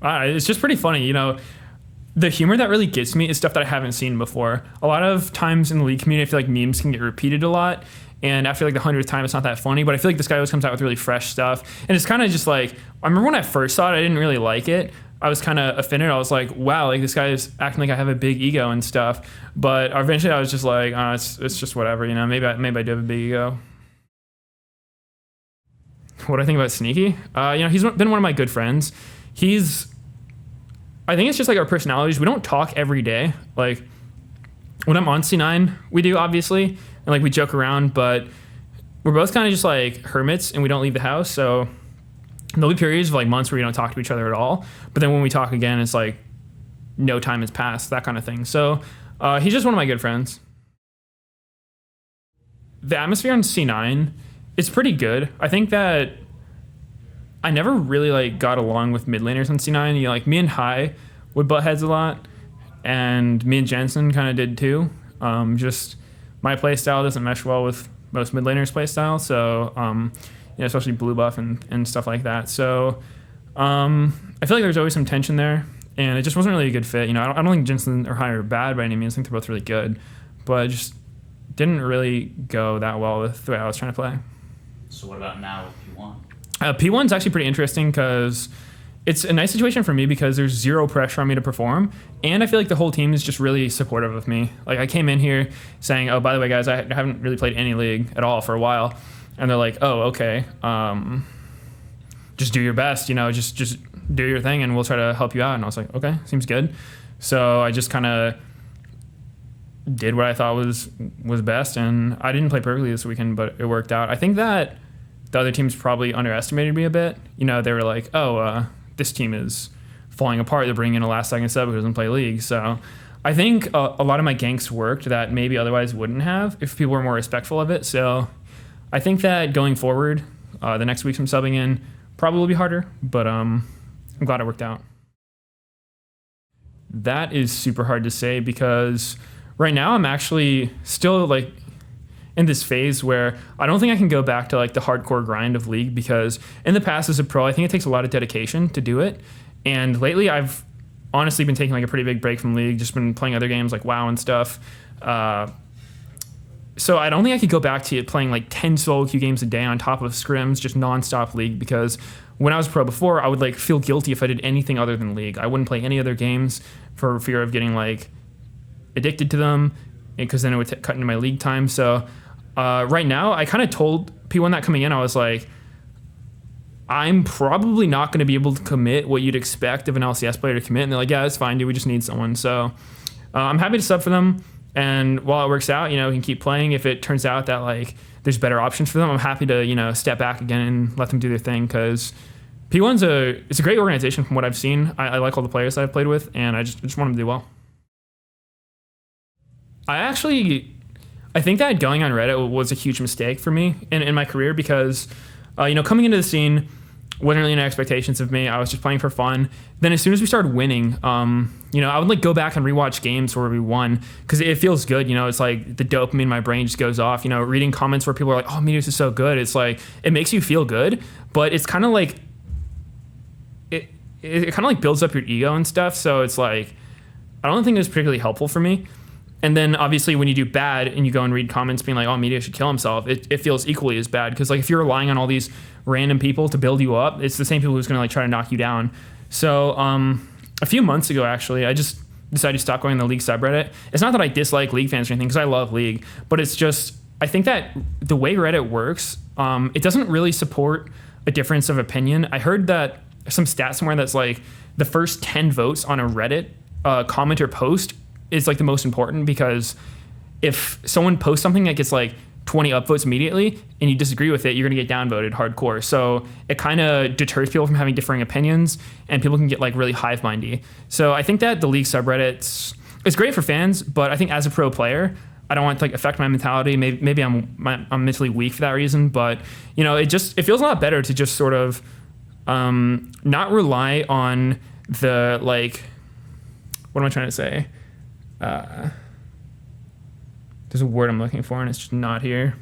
It's just pretty funny, the humor that really gets me is stuff that I haven't seen before. A lot of times in the league community, I feel like memes can get repeated a lot. And after like the 100th time, it's not that funny. But I feel like this guy always comes out with really fresh stuff. And it's kind of just like, I remember when I first saw it, I didn't really like it. I was kind of offended. I was like, wow, like this guy is acting like I have a big ego and stuff. But eventually I was just like, oh, it's just whatever, maybe I do have a big ego. What do I think about Sneaky? He's been one of my good friends. I think it's just like our personalities. We don't talk every day. Like when I'm on C9, we do obviously, and like we joke around, but we're both kind of just like hermits and we don't leave the house. So there'll be periods of like months where we don't talk to each other at all. But then when we talk again, it's like no time has passed, that kind of thing. So he's just one of my good friends. The atmosphere on C9, it's pretty good. I think that I never really like got along with mid laners on C9. Like me and Hai would butt heads a lot, and me and Jensen kind of did too. Just my play style doesn't mesh well with most mid laners' play style, so especially blue buff and stuff like that. So I feel like there's always some tension there, and it just wasn't really a good fit. I don't think Jensen or Hai are bad by any means. I think they're both really good, but it just didn't really go that well with the way I was trying to play. So what about now with P1? P1's actually pretty interesting because it's a nice situation for me because there's zero pressure on me to perform, and I feel like the whole team is just really supportive of me. Like I came in here saying, oh, by the way, guys, I haven't really played any league at all for a while, and they're like, oh, okay, just do your best, just do your thing, and we'll try to help you out. And I was like, okay, seems good. So I just kind of did what I thought was best, and I didn't play perfectly this weekend, but it worked out. I think that the other teams probably underestimated me a bit. They were like, oh, this team is falling apart. They're bringing in a last-second sub who doesn't play League. So I think a lot of my ganks worked that maybe otherwise wouldn't have if people were more respectful of it. So I think that going forward, the next weeks I'm subbing in probably will be harder, but I'm glad it worked out. That is super hard to say because right now I'm actually still like in this phase where I don't think I can go back to like the hardcore grind of League because in the past as a pro, I think it takes a lot of dedication to do it. And lately I've honestly been taking like a pretty big break from League, just been playing other games like WoW and stuff. So I don't think I could go back to playing like 10 solo queue games a day on top of scrims, just nonstop League, because when I was pro before, I would like feel guilty if I did anything other than League. I wouldn't play any other games for fear of getting like addicted to them because then it would cut into my League time. So right now, I kind of told P1 that coming in, I was like, I'm probably not going to be able to commit what you'd expect of an LCS player to commit. And they're like, yeah, that's fine, dude. We just need someone. So I'm happy to sub for them. And while it works out, we can keep playing. If it turns out that like there's better options for them, I'm happy to, step back again and let them do their thing. Because P1's it's a great organization from what I've seen. I like all the players that I've played with, and I just want them to do well. I think that going on Reddit was a huge mistake for me in my career because, coming into the scene, wasn't really any expectations of me. I was just playing for fun. Then as soon as we started winning, I would like go back and rewatch games where we won because it feels good. It's like the dopamine in my brain just goes off. Reading comments where people are like, "Oh, Meteos is so good." It's like it makes you feel good, but it's kind of like it kind of like builds up your ego and stuff. So it's like I don't think it was particularly helpful for me. And then obviously when you do bad and you go and read comments being like, oh, Meteos should kill himself, it feels equally as bad. Because like if you're relying on all these random people to build you up, it's the same people who's going to like try to knock you down. So a few months ago, actually, I just decided to stop going to the League subreddit. It's not that I dislike League fans or anything because I love League, but it's just, I think that the way Reddit works, it doesn't really support a difference of opinion. I heard that some stat somewhere that's like the first 10 votes on a Reddit comment or post is like the most important because if someone posts something that gets like 20 upvotes immediately and you disagree with it, you're going to get downvoted hardcore. So it kind of deters people from having differing opinions and people can get like really hive mindy. So I think that the League subreddits, it's great for fans, but I think as a pro player, I don't want to like affect my mentality. Maybe I'm mentally weak for that reason, but it feels a lot better to just sort of not rely on the like, what am I trying to say? There's a word I'm looking for and it's just not here.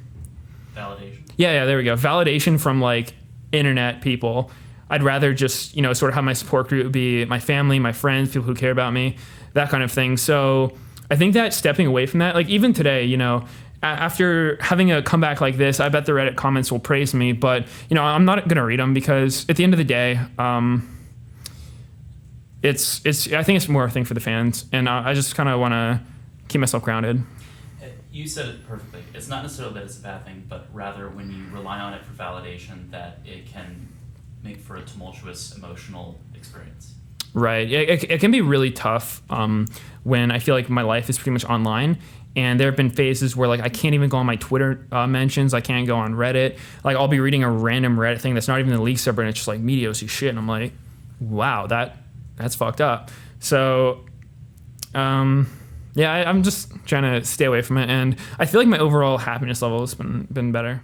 Validation. Yeah, there we go. Validation from like internet people. I'd rather just, sort of have my support group be my family, my friends, people who care about me, that kind of thing. So I think that stepping away from that, like even today, after having a comeback like this, I bet the Reddit comments will praise me, but I'm not going to read them because at the end of the day, I think it's more a thing for the fans, and I just kind of want to keep myself grounded. You said it perfectly. It's not necessarily that it's a bad thing, but rather when you rely on it for validation, that it can make for a tumultuous emotional experience. Right. It can be really tough when I feel like my life is pretty much online. And there have been phases where like I can't even go on my Twitter mentions. I can't go on Reddit. Like I'll be reading a random Reddit thing that's not even the leak subreddit. It's just like Meteos shit. And I'm like, wow, that's fucked up. So, I'm just trying to stay away from it. And I feel like my overall happiness level has been better.